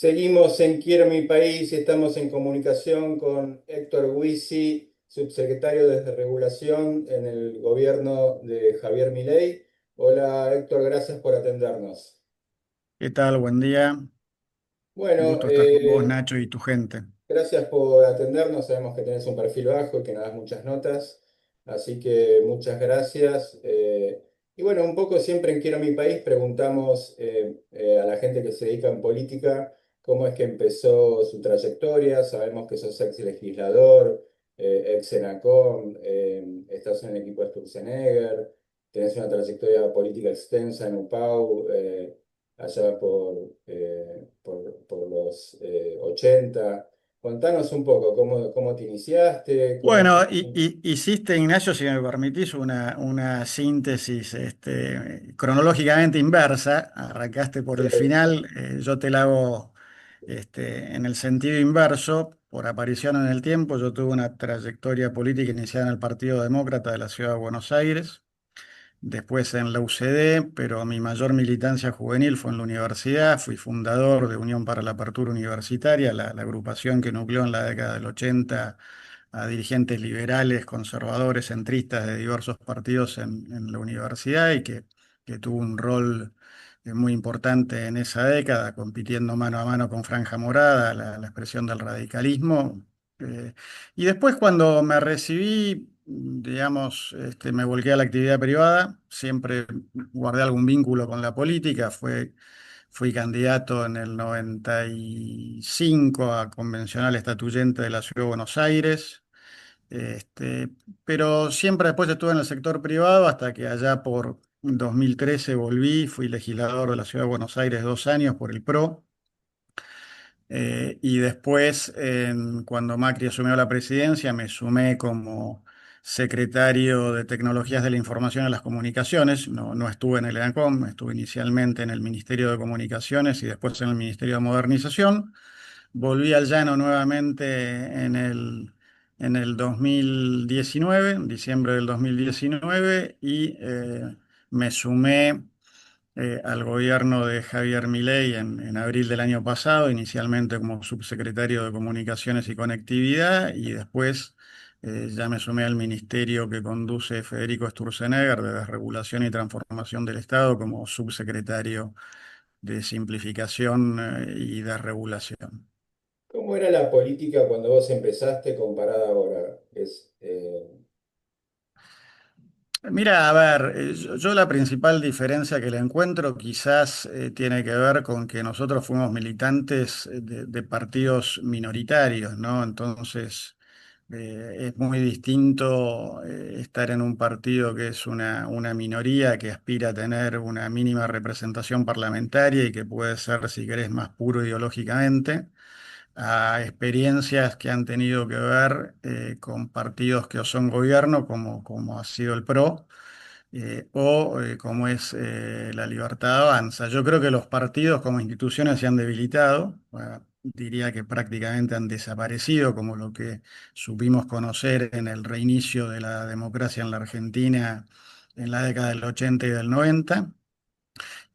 Seguimos en Quiero mi país y estamos en comunicación con Héctor Huisi, subsecretario de Regulación en el gobierno de Javier Milei. Hola Héctor, gracias por atendernos. ¿Qué tal? Buen día. Un Bueno, gusto estar con vos, Nacho, y tu gente. gracias por atendernos. Sabemos que tenés un perfil bajo y que nos das muchas notas, así que muchas gracias. Y bueno, un poco siempre en Quiero mi país preguntamos a la gente que se dedica en política cómo es que empezó su trayectoria. Sabemos que sos ex legislador, ex Senacom, estás en el equipo de Sturzenegger, tenés una trayectoria política extensa en UPAU, allá por los 80. Contanos un poco cómo te iniciaste, cómo Bueno, fue. hiciste, Ignacio, si me permitís, una síntesis cronológicamente inversa. Arrancaste por Sí, el final, yo te la hago en el sentido inverso. Por aparición en el tiempo, yo tuve una trayectoria política iniciada en el Partido Demócrata de la Ciudad de Buenos Aires. Después en la UCD, pero mi mayor militancia juvenil fue en la universidad. Fui fundador de Unión para la Apertura Universitaria, la agrupación que nucleó en la década del 80 a dirigentes liberales, conservadores, centristas de diversos partidos en la universidad y que tuvo un rol muy importante en esa década, compitiendo mano a mano con Franja Morada, la expresión del radicalismo. Eh, y después cuando me recibí, digamos, me volqué a la actividad privada, siempre guardé algún vínculo con la política, fui candidato en el 95 a convencional estatuyente de la Ciudad de Buenos Aires, este, pero siempre después estuve en el sector privado hasta que allá por 2013 volví, fui legislador de la Ciudad de Buenos Aires 2 años por el PRO. Y después, cuando Macri asumió la presidencia, me sumé como secretario de Tecnologías de la Información y las Comunicaciones. No estuve en el ENACOM, estuve inicialmente en el Ministerio de Comunicaciones y después en el Ministerio de Modernización. Volví al llano nuevamente en el 2019, en diciembre del 2019, y me sumé al gobierno de Javier Milei en abril del año pasado, inicialmente como subsecretario de Comunicaciones y Conectividad, y después ya me sumé al ministerio que conduce Federico Sturzenegger de Desregulación y Transformación del Estado como subsecretario de Simplificación y Desregulación. ¿Cómo era la política cuando vos empezaste comparada ahora? Mira, a ver, yo la principal diferencia que le encuentro quizás tiene que ver con que nosotros fuimos militantes de partidos minoritarios, ¿no? Entonces, es muy distinto estar en un partido que es una minoría que aspira a tener una mínima representación parlamentaria y que puede ser, si querés, más puro ideológicamente, a experiencias que han tenido que ver con partidos que o son gobierno, como ha sido el PRO, o como es la Libertad Avanza. Yo creo que los partidos como instituciones se han debilitado. Bueno, diría que prácticamente han desaparecido, como lo que supimos conocer en el reinicio de la democracia en la Argentina en la década del 80 y del 90.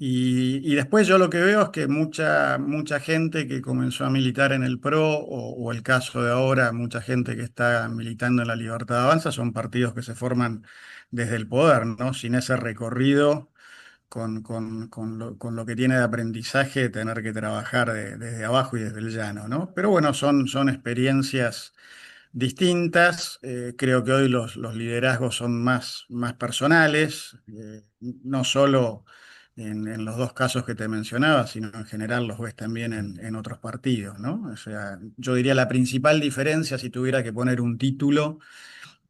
Y después yo lo que veo es que mucha gente que comenzó a militar en el PRO, o el caso de ahora, mucha gente que está militando en la Libertad Avanza, son partidos que se forman desde el poder, ¿no? Sin ese recorrido con lo que tiene de aprendizaje tener que trabajar desde abajo y desde el llano, ¿no? Pero bueno, son experiencias distintas. Creo que hoy los liderazgos son más personales, no solo en los dos casos que te mencionaba, sino en general los ves también en otros partidos, ¿no? O sea, yo diría la principal diferencia, si tuviera que poner un título,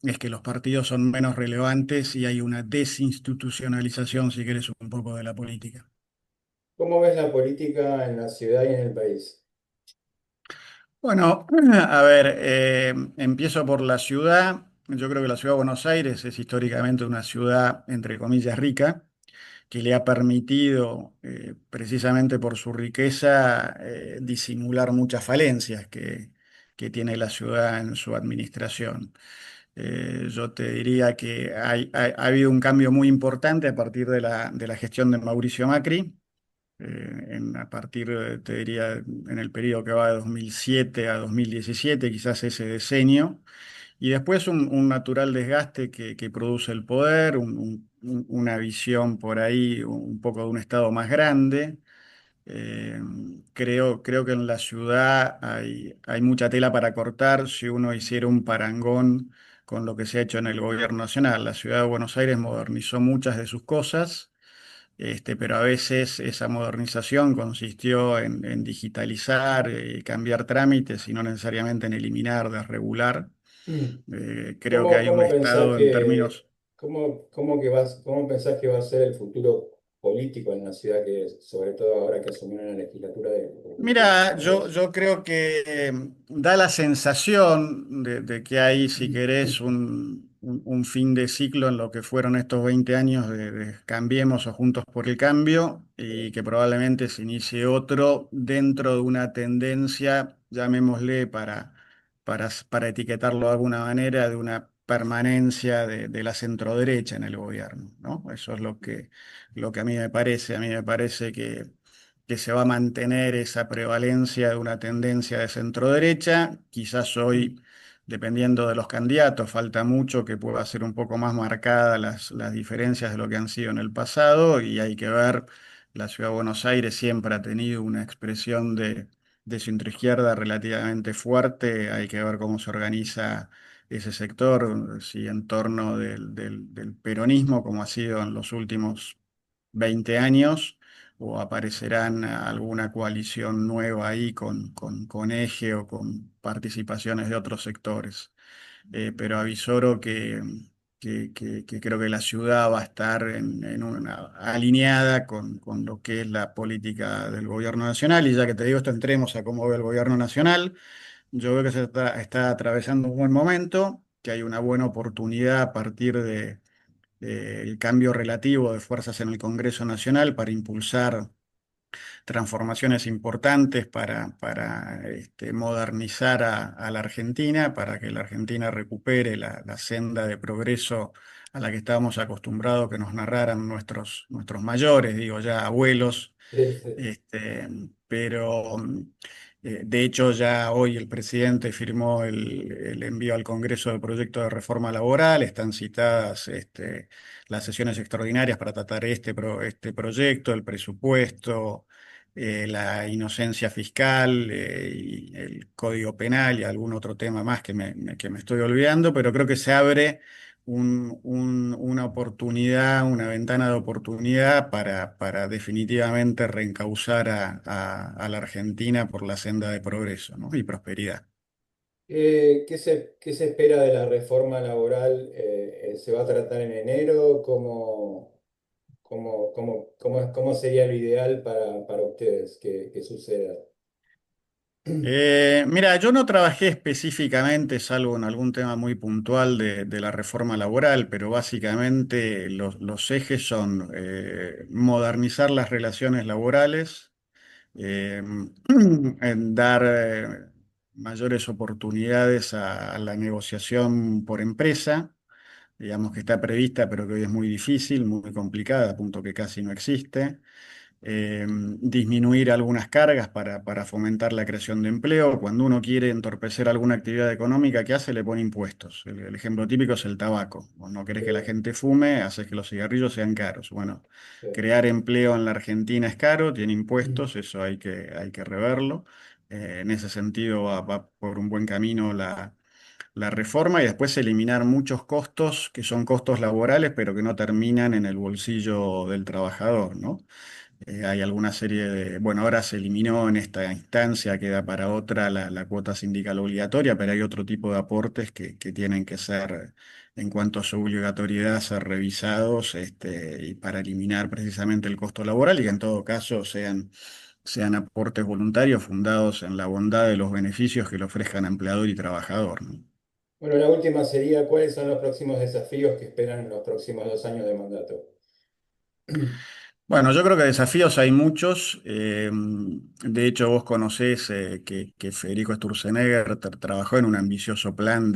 es que los partidos son menos relevantes y hay una desinstitucionalización, si querés, un poco de la política. ¿Cómo ves la política en la ciudad y en el país? Bueno, a ver, empiezo por la ciudad. Yo creo que la ciudad de Buenos Aires es históricamente una ciudad, entre comillas, rica, que le ha permitido, precisamente por su riqueza, disimular muchas falencias que tiene la ciudad en su administración. Yo te diría que ha habido un cambio muy importante a partir de la gestión de Mauricio Macri, a partir, te diría, en el periodo que va de 2007 a 2017, quizás ese decenio. Y después un natural desgaste que produce el poder, una visión por ahí un poco de un Estado más grande. Eh, creo que en la ciudad hay mucha tela para cortar si uno hiciera un parangón con lo que se ha hecho en el gobierno nacional. La ciudad de Buenos Aires modernizó muchas de sus cosas, pero a veces esa modernización consistió en digitalizar, cambiar trámites y no necesariamente en eliminar, desregular. Creo que hay un ¿Cómo pensás estado en términos. cómo pensás que va a ser el futuro político en la ciudad, que sobre todo ahora que asumieron la legislatura de Mira, Cambiemos? yo creo que da la sensación de que hay, si querés, un fin de ciclo en lo que fueron estos 20 años de Cambiemos o Juntos por el Cambio y que probablemente se inicie otro dentro de una tendencia, llamémosle para etiquetarlo de alguna manera, de una permanencia de la centroderecha en el gobierno, ¿no? Eso es lo que a mí me parece. A mí me parece que se va a mantener esa prevalencia de una tendencia de centro derecha. Quizás hoy, dependiendo de los candidatos, falta mucho que pueda ser un poco más marcada las diferencias de lo que han sido en el pasado y hay que ver, la ciudad de Buenos Aires siempre ha tenido una expresión de centroizquierda relativamente fuerte, hay que ver cómo se organiza ese sector, si en torno del peronismo, como ha sido en los últimos 20 años, o aparecerán alguna coalición nueva ahí con Eje o con participaciones de otros sectores. Pero avisoro que creo que la ciudad va a estar alineada con lo que es la política del gobierno nacional. Y ya que te digo esto, entremos a cómo ve el gobierno nacional. Yo veo que está atravesando un buen momento, que hay una buena oportunidad a partir el cambio relativo de fuerzas en el Congreso Nacional para impulsar transformaciones importantes para modernizar a la Argentina, para que la Argentina recupere la senda de progreso a la que estábamos acostumbrados que nos narraran nuestros mayores, digo ya abuelos. este, pero de hecho ya hoy el presidente firmó el envío al Congreso del proyecto de reforma laboral, están citadas las sesiones extraordinarias para tratar este proyecto, el presupuesto, la inocencia fiscal, y el código penal y algún otro tema más que me estoy olvidando, pero creo que se abre una oportunidad, una ventana de oportunidad para definitivamente reencauzar a la Argentina por la senda de progreso, ¿no? Y prosperidad. ¿Qué se espera de la reforma laboral? ¿Se va a tratar en enero? ¿Cómo sería lo ideal para ustedes que suceda? Mira, yo no trabajé específicamente, salvo en algún tema muy puntual de la reforma laboral, pero básicamente los ejes son modernizar las relaciones laborales, eh, en dar mayores oportunidades a la negociación por empresa, digamos que está prevista, pero que hoy es muy difícil, muy complicada, a punto que casi no existe. Disminuir algunas cargas para fomentar la creación de empleo. Cuando uno quiere entorpecer alguna actividad económica, ¿qué hace? Le pone impuestos. El ejemplo típico es el tabaco. Vos no querés que la Eh, gente fume, haces que los cigarrillos sean caros. Bueno, eh, crear empleo en la Argentina es caro, tiene impuestos, eso hay que reverlo. En ese sentido va por un buen camino la reforma y después eliminar muchos costos que son costos laborales, pero que no terminan en el bolsillo del trabajador, ¿no? Hay alguna serie bueno, ahora se eliminó en esta instancia, queda para otra la cuota sindical obligatoria, pero hay otro tipo de aportes que tienen que ser, en cuanto a su obligatoriedad, ser revisados, y para eliminar precisamente el costo laboral y que en todo caso sean aportes voluntarios fundados en la bondad de los beneficios que le ofrezcan a empleador y trabajador, ¿no? bueno, la última sería, ¿cuáles son los próximos desafíos que esperan en los próximos 2 años de mandato? Bueno, yo creo que desafíos hay muchos. De hecho, vos conocés que Federico Sturzenegger trabajó en un ambicioso plan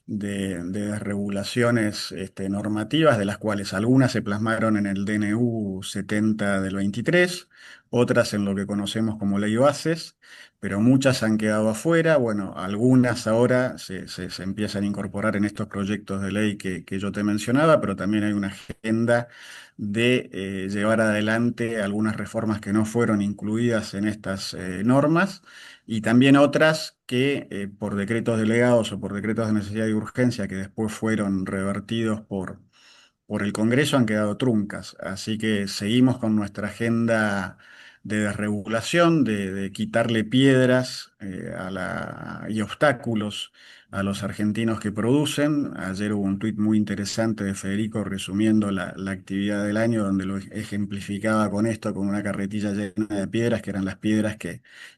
de desregulaciones normativas, de las cuales algunas se plasmaron en el DNU 70 del 23, otras en lo que conocemos como Ley Bases, pero muchas han quedado afuera. Bueno, algunas ahora se empiezan a incorporar en estos proyectos de ley que yo te mencionaba, pero también hay una agenda de llevar adelante algunas reformas que no fueron incluidas en estas normas y también otras que por decretos delegados o por decretos de necesidad y urgencia que después fueron revertidos por el Congreso han quedado truncas. Así que seguimos con nuestra agenda de desregulación, de quitarle piedras y obstáculos a los argentinos que producen. Ayer hubo un tuit muy interesante de Federico resumiendo la actividad del año, donde lo ejemplificaba con esto, con una carretilla llena de piedras, que eran las piedras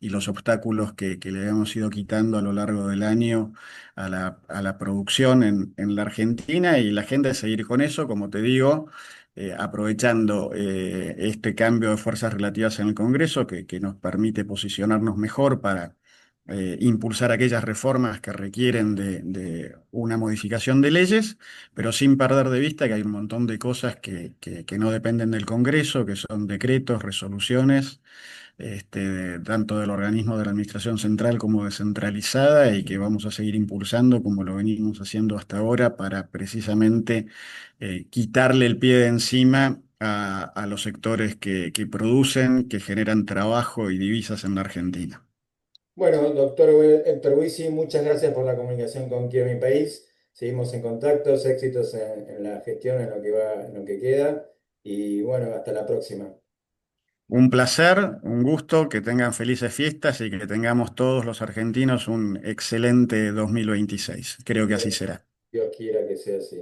y los obstáculos que le habíamos ido quitando a lo largo del año a la producción en la Argentina, y la agenda es seguir con eso, como te digo, aprovechando este cambio de fuerzas relativas en el Congreso que nos permite posicionarnos mejor para impulsar aquellas reformas que requieren de una modificación de leyes, pero sin perder de vista que hay un montón de cosas que no dependen del Congreso, que son decretos, resoluciones tanto del organismo de la Administración Central como descentralizada, y que vamos a seguir impulsando como lo venimos haciendo hasta ahora para precisamente quitarle el pie de encima a los sectores que producen, que generan trabajo y divisas en la Argentina. Bueno, doctor Héctor Huisi, muchas gracias por la comunicación con Quiero Mi País. Seguimos en contactos, éxitos en la gestión, en lo que va, en lo que queda. Y bueno, hasta la próxima. Un placer, un gusto, que tengan felices fiestas y que tengamos todos los argentinos un excelente 2026. Creo que así será. Dios quiera que sea así.